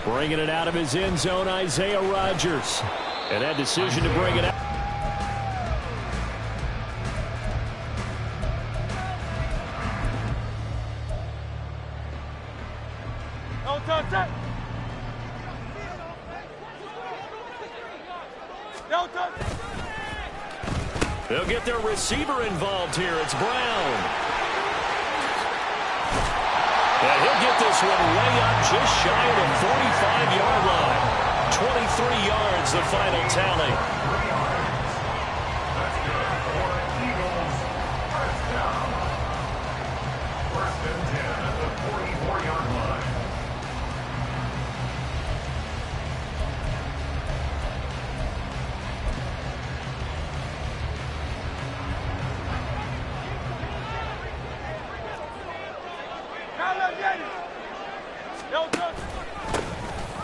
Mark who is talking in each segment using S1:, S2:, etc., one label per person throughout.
S1: Bringing it out of his end zone, Isaiah Rodgers. And that decision to bring it out. They'll get their receiver involved here. It's Brown. And he'll get this one way up just shy of the 45-yard line. 23 yards, the final tally.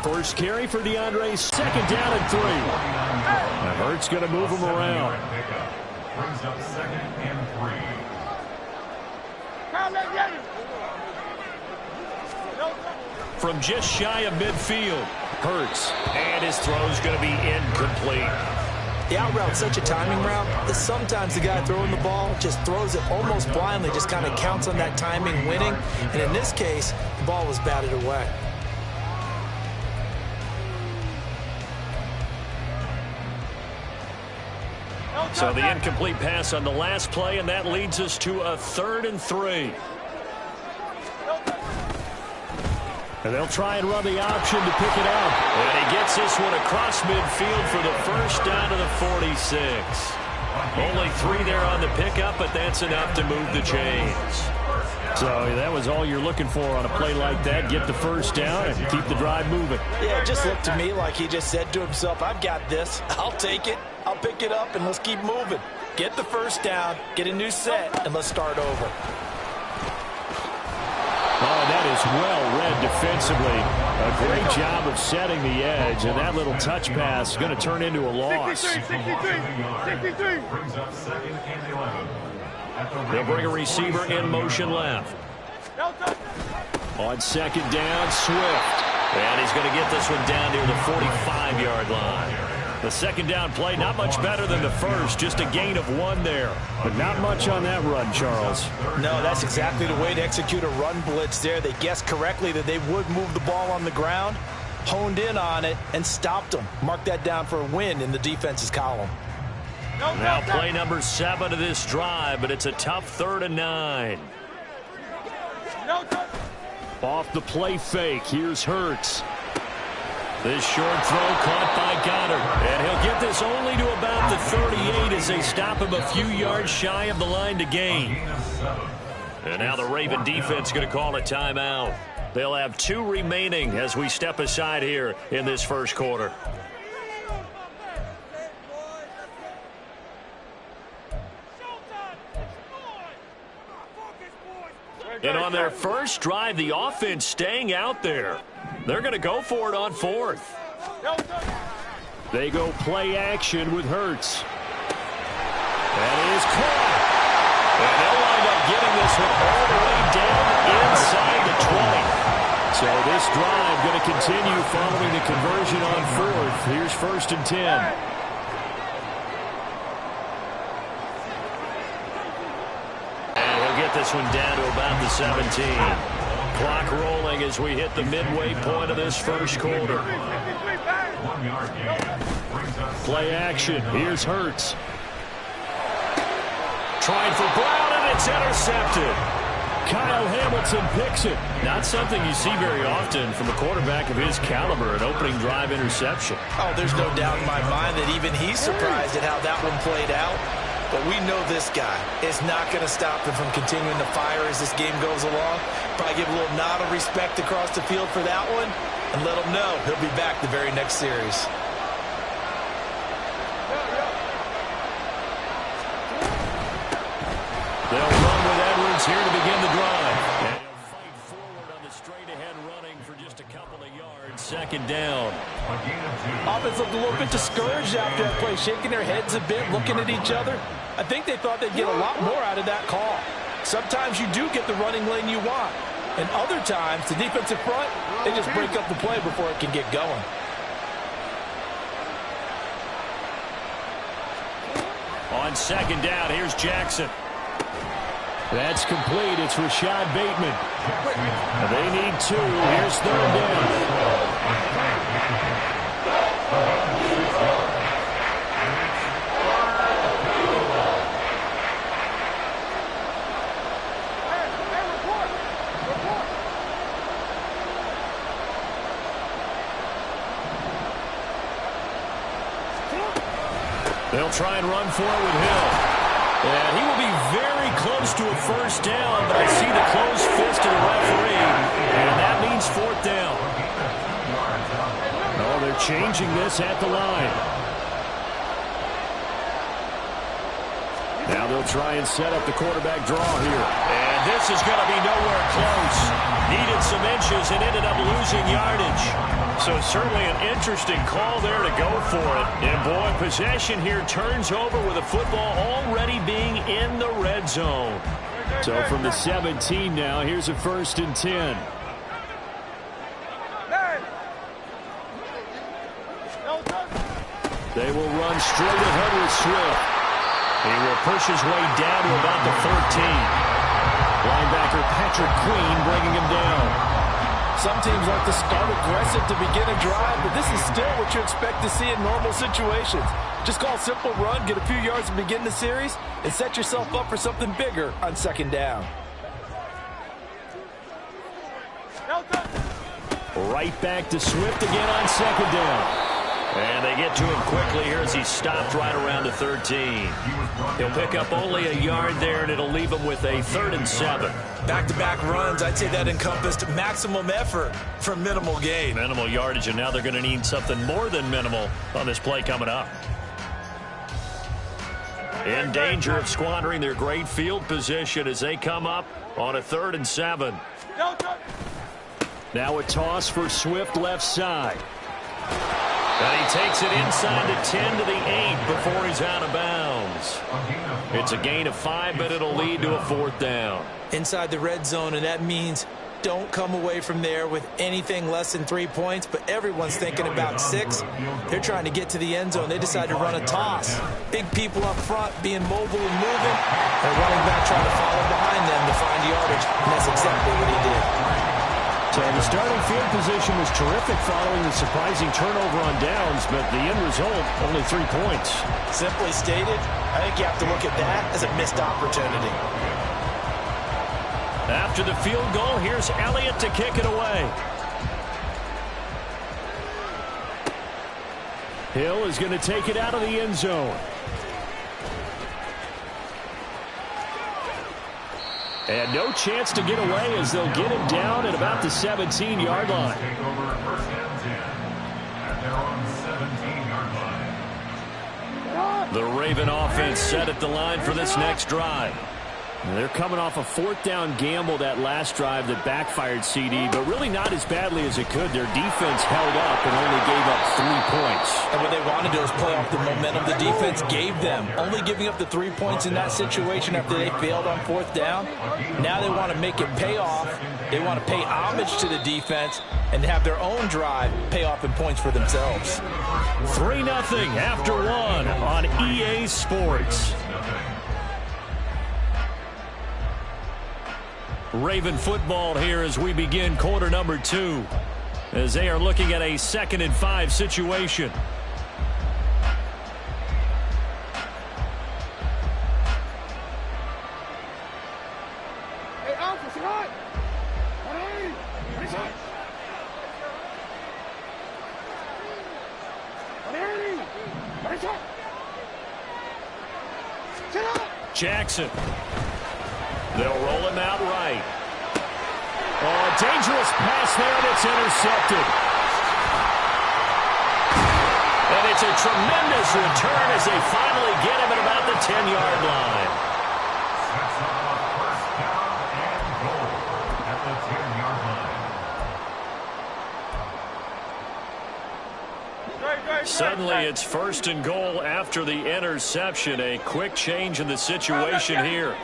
S1: First carry for DeAndre, second down and 3. And Hurts going to move him around.
S2: Brings up second and 3.
S1: From just shy of midfield, Hurts, and his throw's going to be incomplete.
S3: The out route's such a timing route that sometimes the guy throwing the ball just throws it almost blindly, just kind of counts on that timing winning. And in this case, the ball was batted away.
S1: So the incomplete pass on the last play, and that leads us to a 3rd and 3. And they'll try and run the option to pick it out. And he gets this one across midfield for the first down to the 46. Only 3 there on the pickup, but that's enough to move the chains. So that was all you're looking for on a play like that. Get the first down and keep the drive moving.
S3: Yeah, it just looked to me like he just said to himself, I've got this. I'll take it. I'll pick it up, and let's keep moving. Get the first down, get a new set, and let's start over.
S1: Oh, that is well read defensively. A great job of setting the edge, and that little touch pass is going to turn into a loss.
S2: 63. Brings up second and 11.
S1: They'll bring a receiver in motion left. On second down, Swift. And he's going to get this one down near the 45-yard line. The second down play, not much better than the first, just a gain of 1 there. But not much on that run, Charles.
S3: No, that's exactly the way to execute a run blitz there. They guessed correctly that they would move the ball on the ground, honed in on it, and stopped them. Mark that down for a win in the defense's column.
S1: Now play number 7 of this drive, but it's a tough 3rd and 9. Off the play fake, here's Hurts. This short throw caught by Goddard. And he'll get this only to about the 38 as they stop him a few yards shy of the line to gain. And now the Raven defense going to call a timeout. They'll have 2 remaining as we step aside here in this first quarter. And on their first drive, the offense staying out there. They're going to go for it on 4th. They go play action with Hurts. That is caught. And they'll wind up getting this one all the way down inside the 20. So this drive going to continue following the conversion on 4th. Here's 1st and 10. This one down to about the 17. Clock rolling as we hit the midway point of this first quarter. Play action. Here's Hurts. Trying for Brown, and it's intercepted. Kyle Hamilton picks it. Not something you see very often from a quarterback of his caliber, an opening drive interception.
S3: Oh, there's no doubt in my mind that even he's surprised at how that one played out. But we know this guy is not going to stop him from continuing to fire as this game goes along. Probably give a little nod of respect across the field for that one and let him know he'll be back the very next series.
S1: They'll run with Edwards here to begin the drive. And he'll fight forward on the straight-ahead running for just a couple of yards. Second down.
S3: Offense looked a little bit discouraged after that play, shaking their heads a bit, looking at each other. I think they thought they'd get a lot more out of that call. Sometimes you do get the running lane you want. And other times, the defensive front, they just break up the play before it can get going.
S1: On second down, here's Jackson. That's complete. It's Rashad Bateman. They need 2. Here's third down. They'll try and run for it with Hill. And he will be very close to a first down, but I see the closed fist of the referee, and that means fourth down. Oh, they're changing this at the line. Now they'll try and set up the quarterback draw here. And this is going to be nowhere close. Needed some inches and ended up losing yardage. So certainly an interesting call there to go for it. And boy, possession here turns over with the football already being in the red zone. So from the 17 now, here's a 1st and 10. They will run straight ahead with Swift. He will push his way down to about the 14. Linebacker Patrick Queen bringing him down.
S3: Some teams like to start aggressive to begin a drive, but this is still what you expect to see in normal situations. Just call a simple run, get a few yards to begin the series, and set yourself up for something bigger on second down.
S1: Right back to Swift again on second down. And they get to him quickly here as he's stopped right around the 13. He'll pick up only a yard there, and it'll leave him with a 3rd and 7.
S3: Back-to-back runs, I'd say that encompassed maximum effort for minimal gain.
S1: Minimal yardage, and now they're going to need something more than minimal on this play coming up. In danger of squandering their great field position as they come up on a 3rd and 7. Now a toss for Swift left side. And he takes it inside the 10 to the 8 before he's out of bounds. It's a gain of 5, but it'll lead to a 4th down.
S3: Inside the red zone, and that means don't come away from there with anything less than 3 points, but everyone's thinking about 6. They're trying to get to the end zone. They decide to run a toss. Big people up front being mobile and moving, and running back trying to follow behind them to find yardage, and that's exactly what he did.
S1: So the starting field position was terrific following the surprising turnover on downs, but the end result, only 3 points.
S3: Simply stated, I think you have to look at that as a missed opportunity.
S1: After the field goal, here's Elliott to kick it away. Hill is going to take it out of the end zone. And no chance to get away as they'll get him down at about the 17-yard line. The Raven offense set at the line for this next drive. They're coming off a 4th down gamble that last drive that backfired CD, but really not as badly as it could. Their defense held up and only gave up 3 points.
S3: And what they want to do is play off the momentum the defense gave them. Only giving up the 3 points in that situation after they failed on 4th down. Now they want to make it pay off. They want to pay homage to the defense and have their own drive pay off in points for themselves.
S1: 3-0 after 1 on EA Sports. Raven football here as we begin quarter number 2, as they are looking at a 2nd and 5 situation.
S4: Hey, Alpha, sit on.
S1: Jackson. They'll roll him out right. Oh, a dangerous pass there, and it's intercepted. And it's a tremendous return as they finally get him at about the 10-yard line.
S2: That's a first down and goal at the 10-yard line.
S1: Suddenly it's 1st and goal after the interception. A quick change in the situation here.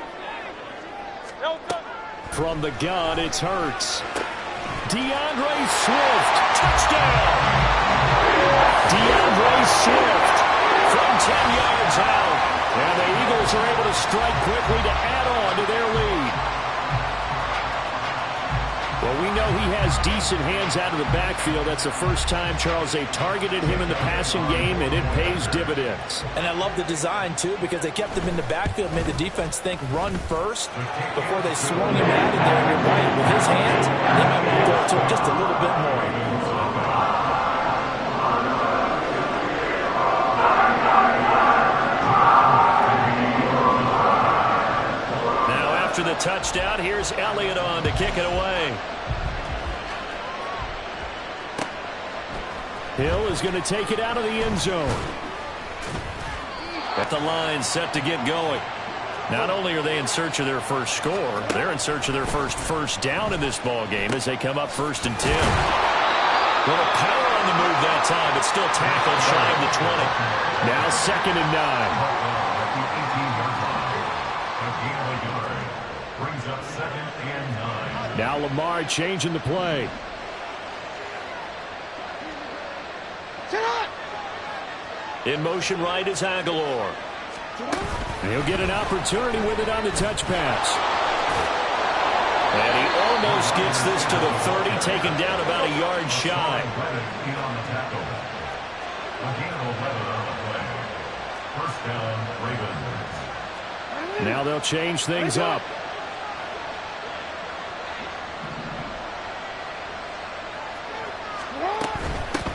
S1: From the gun, it's Hurts. DeAndre Swift, touchdown! DeAndre Swift from 10 yards out. And the Eagles are able to strike quickly to add on to their lead. Well, we know he has decent hands out of the backfield. That's the first time, Charles, they targeted him in the passing game, and it pays dividends.
S3: And I love the design, too, because they kept him in the backfield, made the defense think run first before they swung him out of there. You're right. With his hands, they might want to throw it to him just a little bit more.
S1: After the touchdown, here's Elliott on to kick it away. Hill is going to take it out of the end zone. At the line set to get going. Not only are they in search of their first score, they're in search of their first down in this ball game as they come up 1st and 10. Little power on the move that time, but still tackled shy of the 20. Now 2nd and 9.
S2: Brings up 2nd and 9.
S1: Now Lamar changing the play. In motion right is Aguilar. And he'll get an opportunity with it on the touch pass. And he almost gets this to the 30, taken down about a yard shy.
S2: First down, Ravens.
S1: Now they'll change things up.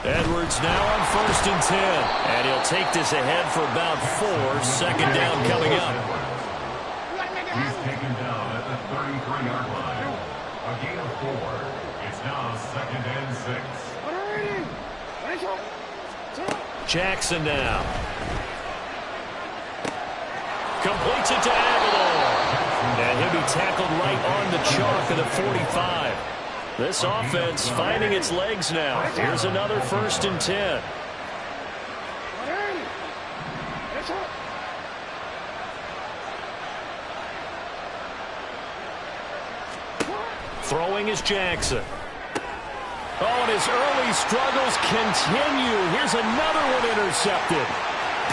S1: Edwards now on 1st and 10. And he'll take this ahead for about 4. 2nd down coming up.
S2: He's taken down at the 33-yard line. A gain of 4. It's now 2nd and 6.
S1: Jackson now. Completes it to Aguilar. And he'll be tackled right on the chalk of the 45. This offense finding its legs now. Here's another 1st and 10. Throwing is Jackson. Oh, and his early struggles continue. Here's another one intercepted.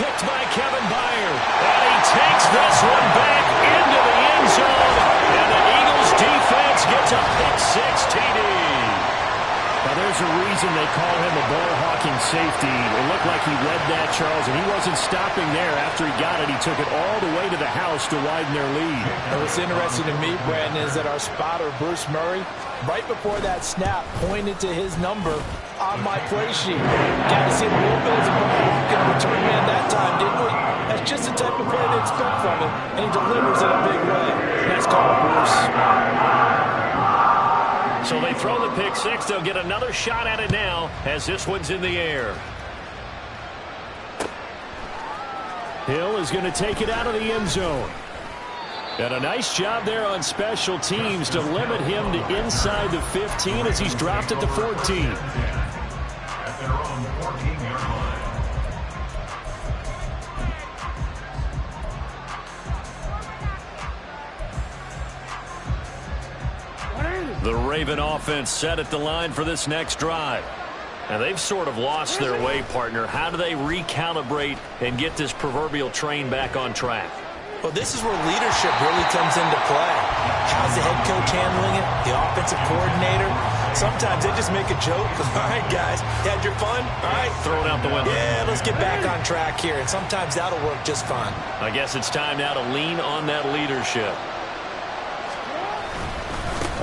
S1: Picked by Kevin Byard. And he takes this one back into the end zone. And the Eagles defense gets a pick-6 TD. Now, there's a reason they call him a ball-hawking safety. It looked like he read that, Charles, and he wasn't stopping there. After he got it, he took it all the way to the house to widen their lead.
S3: And what's interesting to me, Brandon, is that our spotter, Bruce Murray, right before that snap, pointed to his number on my play sheet. Got to see a little bit of a ball-hawking return man that time, didn't we? That's just the type of play they expect from him, and he delivers in a big way. Nice call, Bruce.
S1: So they throw the pick-6. They'll get another shot at it now as this one's in the air. Hill is going to take it out of the end zone. And a nice job there on special teams to limit him to inside the 15 as he's dropped at the 14.
S2: At their own 14-yard line.
S1: The Raven offense set at the line for this next drive. And they've sort of lost their way, partner. How do they recalibrate and get this proverbial train back on track?
S3: Well, this is where leadership really comes into play. How's the head coach handling it? The offensive coordinator? Sometimes they just make a joke. All right, guys, you had your fun? All right.
S1: Throw it out the window.
S3: Yeah, let's get back on track here. And sometimes that'll work just fine.
S1: I guess it's time now to lean on that leadership.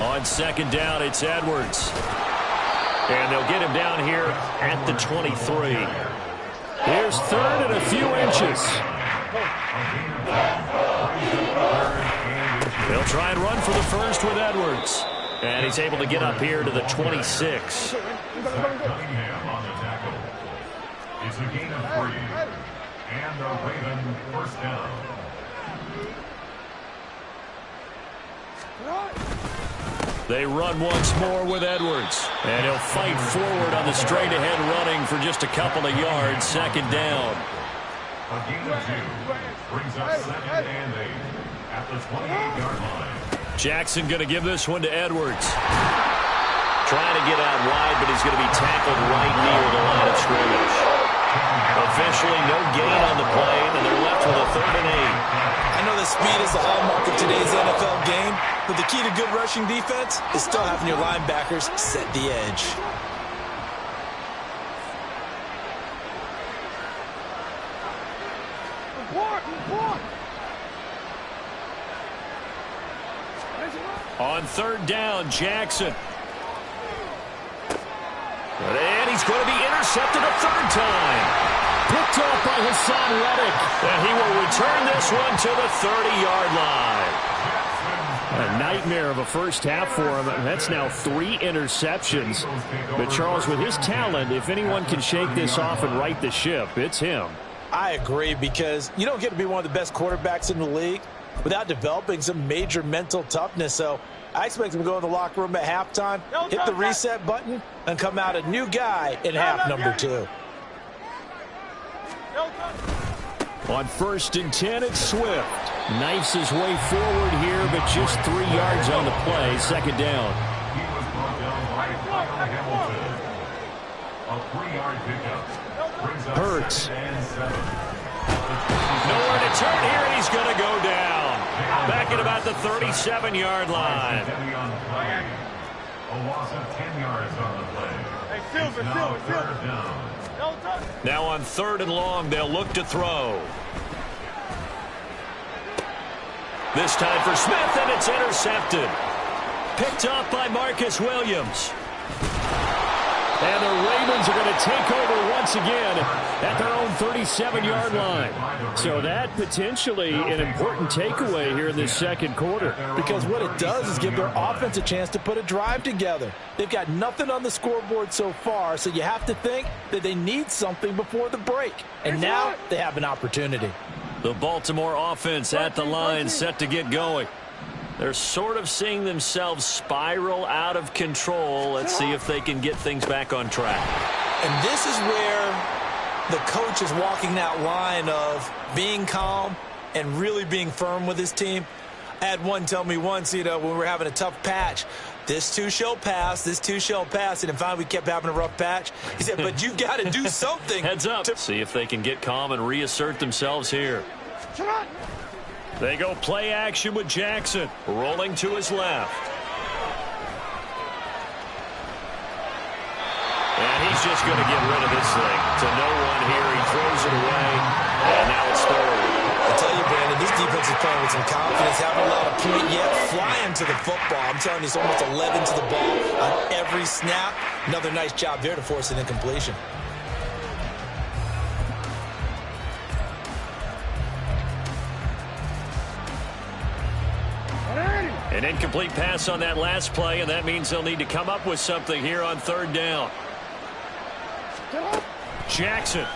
S1: On 2nd down, it's Edwards. And they'll get him down here at the 23. Here's 3rd and a few inches. They'll try and run for the first with Edwards. And he's able to get up here to the 26.
S2: Cunningham on the tackle. It's a gain of 3. And the Raven first down.
S1: They run once more with Edwards. And he'll fight forward on the straight-ahead running for just a couple of yards. 2nd down.
S2: A gain of 2. Brings up 2nd and 8. At the 28-yard line.
S1: Jackson going to give this one to Edwards. Trying to get out wide, but he's going to be tackled right near the line of scrimmage. Officially no gain on the play, and they're left with a 3rd and 8.
S3: I know that speed is the hallmark of today's NFL game, but the key to good rushing defense is still having your linebackers set the edge.
S1: On 3rd down, Jackson. And he's going to be intercepted a 3rd time. Picked off by Hassan Reddick. And he will return this one to the 30-yard line. A nightmare of a first half for him. That's now 3 interceptions. But Charles, with his talent, if anyone can shake this off and right the ship, it's him.
S3: I agree, because you don't get to be one of the best quarterbacks in the league without developing some major mental toughness. So I expect him to go in the locker room at halftime, hit the reset button, and come out a new guy in half number 2.
S1: On 1st and 10, it's Swift. Knifes his way forward here, but just 3 yards on the play. 2nd down.
S2: He was brought down by Kyle Hamilton. A 3-yard pickup. Brings up
S1: Hurts.
S2: 2nd and 7.
S1: Nowhere to turn here, and he's going to go down. Back at about the 37-yard line.
S2: A loss of 10 yards on the play. It's now 3rd down.
S1: Now on 3rd and long, they'll look to throw. This time for Smith, and it's intercepted. Picked off by Marcus Williams. And the Ravens are going to take over once again at their own 37-yard line. So that potentially an important takeaway here in this 2nd quarter.
S3: Because what it does is give their offense a chance to put a drive together. They've got nothing on the scoreboard so far, so you have to think that they need something before the break. And now they have an opportunity.
S1: The Baltimore offense at the line, set to get going. They're sort of seeing themselves spiral out of control. Let's see if they can get things back on track.
S3: And this is where the coach is walking that line of being calm and really being firm with his team. I had one tell me once, when we were having a tough patch, this too shall pass, this too shall pass. And finally we kept having a rough patch. He said, but you got to do something.
S1: Heads up. See if they can get calm and reassert themselves here. They go play action with Jackson, rolling to his left. And he's just going to get rid of this thing to no one here. He throws it away, and now it's 3rd.
S3: I tell you, Brandon, this defense is playing with some confidence, haven't allowed a point yet, flying to the football. I'm telling you, it's almost 11 to the ball on every snap. Another nice job there to force an incompletion.
S1: An incomplete pass on that last play, and that means they'll need to come up with something here on 3rd down. Jackson.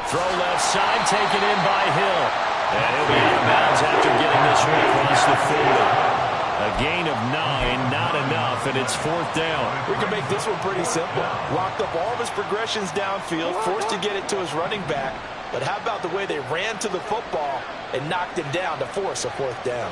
S1: Throw left side, taken in by Hill. And he'll be out of bounds after getting this one across the 40. A gain of 9, not enough, and it's 4th down.
S3: We can make this one pretty simple. Locked up all of his progressions downfield, forced to get it to his running back. But how about the way they ran to the football and knocked him down to force a 4th down?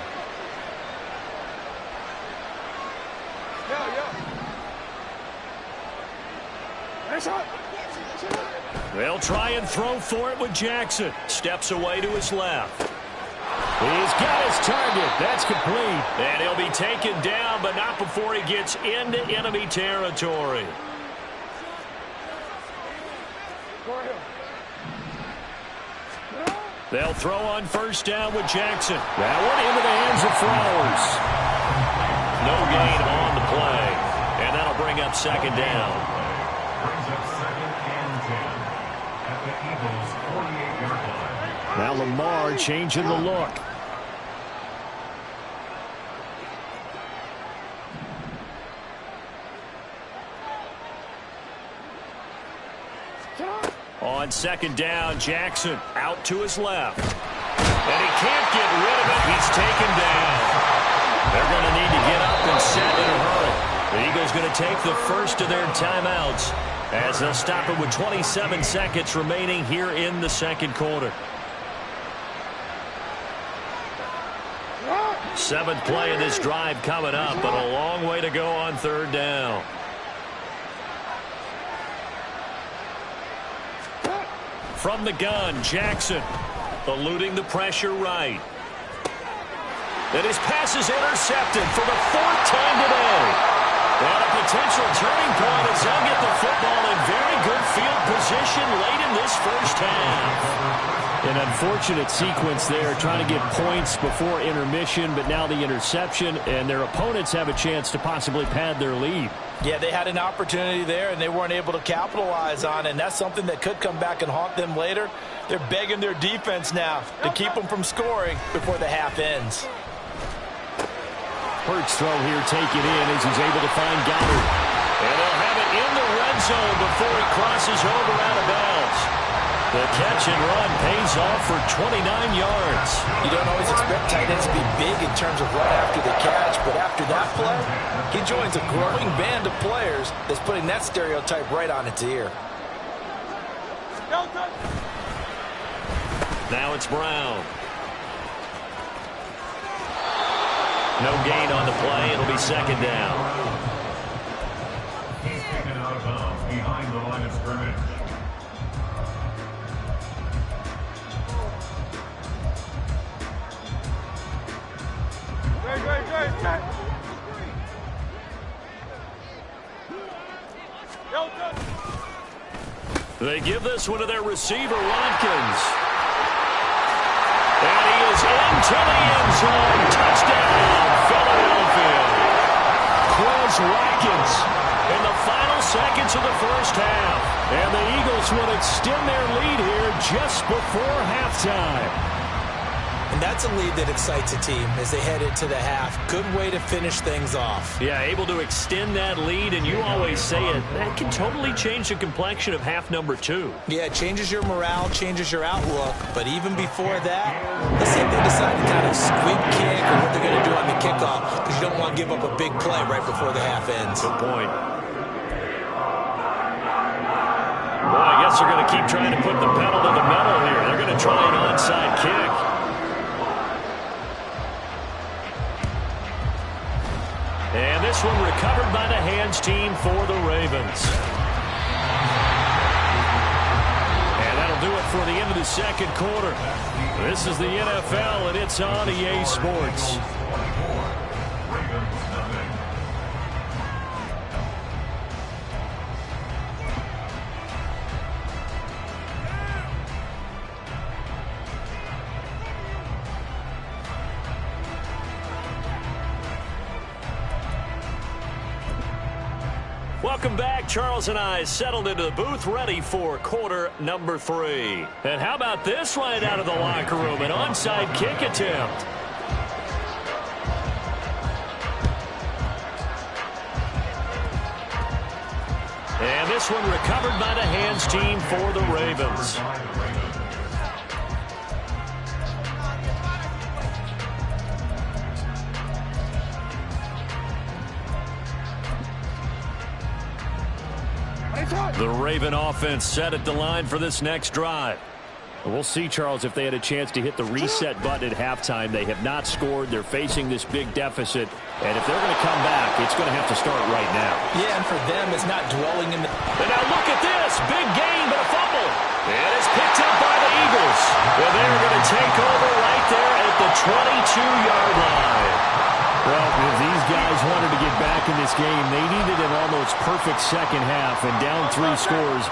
S1: They'll try and throw for it with Jackson. Steps away to his left. He's got his target. That's complete. And he'll be taken down, but not before he gets into enemy territory. They'll throw on 1st down with Jackson. That one into the hands of Flowers. No gain on the play. And that'll bring up 2nd down.
S2: Brings up 2nd and 10 at the Eagles' 48-yard line.
S1: Now Lamar changing the look. On 2nd down, Jackson out to his left. And he can't get rid of it. He's taken down. They're going to need to get up and set in a hurry. The Eagles going to take the first of their timeouts as they'll stop it with 27 seconds remaining here in the 2nd quarter. 7th play of this drive coming up, but a long way to go on 3rd down. From the gun, Jackson eluding the pressure right. And his pass is intercepted for the 4th time today. And a potential turning point as they'll get the football in very good field position late in this first half. An unfortunate sequence there, trying to get points before intermission, but now the interception, and their opponents have a chance to possibly pad their lead.
S3: Yeah, they had an opportunity there, and they weren't able to capitalize on it, and that's something that could come back and haunt them later. They're begging their defense now to keep them from scoring before the half ends.
S1: Hurts throw here taken in as he's able to find Goddard. And they'll have it in the red zone before he crosses over out of bounds. The catch and run pays off for 29 yards.
S3: You don't always expect tight ends to be big in terms of run after the catch, but after that play, he joins a growing band of players that's putting that stereotype right on its ear.
S1: Now it's Brown. No gain on the play. It'll be 2nd down.
S2: He's taken out of bounds behind the line of scrimmage.
S1: They give this one to their receiver, Watkins. And he is into the end zone. Touchdown, Philadelphia. Quez Watkins in the final seconds of the first half. And the Eagles will extend their lead here just before halftime.
S3: And that's a lead that excites a team as they head into the half. Good way to finish things off.
S1: Yeah, able to extend that lead, and you always say it, that can totally change the complexion of half number 2.
S3: Yeah, it changes your morale, changes your outlook. But even before that, let's say if they decide to kind of squib kick or what they're going to do on the kickoff, because you don't want to give up a big play right before the half ends.
S1: Good point. Boy, I guess they're going to keep trying to put the pedal to the metal here. They're going to try an onside kick. And this one recovered by the hands team for the Ravens. And that'll do it for the end of the 2nd quarter. This is the NFL, and it's on EA Sports. Welcome back. Charles and I settled into the booth, ready for quarter number 3. And how about this right out of the locker room? An onside kick attempt. And this one recovered by the hands team for the Ravens. The Raven offense set at the line for this next drive. We'll see, Charles, if they had a chance to hit the reset button at halftime. They have not scored. They're facing this big deficit. And if they're going to come back, it's going to have to start right now.
S3: Yeah, and for them, it's not dwelling in the...
S1: And now look at this. Big gain, but a fumble. And it's picked up by the Eagles. And they're going to take over right there at the 22-yard line. Well, if these guys wanted to get back in this game, they needed an almost perfect second half, and down 3 scores.